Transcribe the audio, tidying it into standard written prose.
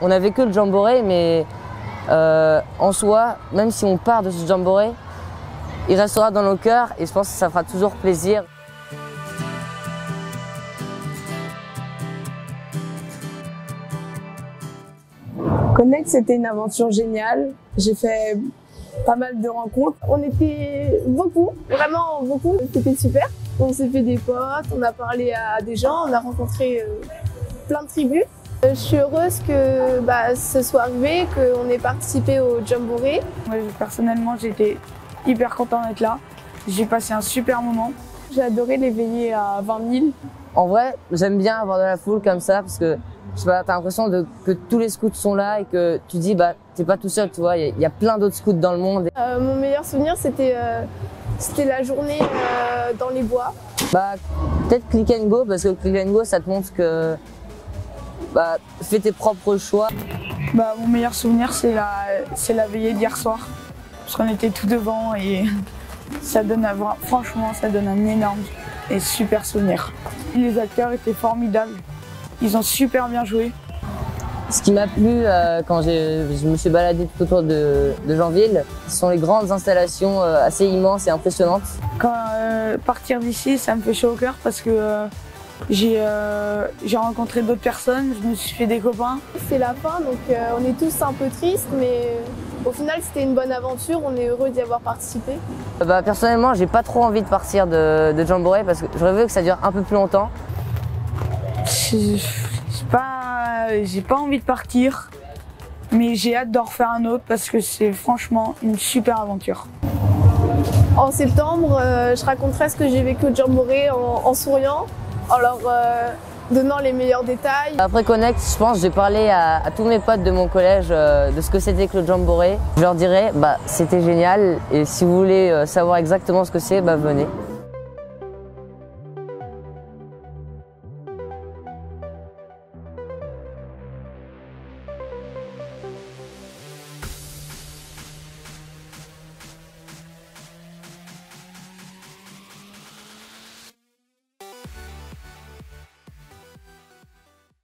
On a vécu le Jamboree, mais en soi, même si on part de ce Jamboree, il restera dans nos cœurs et je pense que ça fera toujours plaisir. Connect, c'était une aventure géniale. J'ai fait pas mal de rencontres. On était beaucoup, vraiment beaucoup. C'était super. On s'est fait des potes, on a parlé à des gens, on a rencontré plein de tribus. Je suis heureuse que ce soit arrivé, qu'on ait participé au Jamboree. Moi, personnellement, j'étais hyper content d'être là. J'ai passé un super moment. J'ai adoré les veillées à 20 000. En vrai, j'aime bien avoir de la foule comme ça parce que je sais pas, t'as l'impression que tous les scouts sont là et que tu dis t'es pas tout seul, tu vois, il y a plein d'autres scouts dans le monde. Mon meilleur souvenir, c'était la journée dans les bois. Peut-être Click and Go, parce que Click and Go, ça te montre que fais tes propres choix. Mon meilleur souvenir, c'est la veillée d'hier soir, parce qu'on était tout devant et franchement, ça donne un énorme et super souvenir. Les acteurs étaient formidables, ils ont super bien joué. Ce qui m'a plu quand je me suis baladé tout autour de Janville, ce sont les grandes installations assez immenses et impressionnantes. Quand partir d'ici, ça me fait chaud au cœur parce que j'ai rencontré d'autres personnes, je me suis fait des copains. C'est la fin, donc on est tous un peu tristes, mais au final c'était une bonne aventure, on est heureux d'y avoir participé. Personnellement, j'ai pas trop envie de partir de Jamboree parce que j'aurais voulu que ça dure un peu plus longtemps. J'ai pas envie de partir, mais j'ai hâte d'en refaire un autre parce que c'est franchement une super aventure. En septembre, je raconterai ce que j'ai vécu au Jamboree en souriant, en leur donnant les meilleurs détails. Après Connect, je pense que j'ai parlé à tous mes potes de mon collège de ce que c'était que le Jamboree. Je leur dirai c'était génial et si vous voulez savoir exactement ce que c'est, venez.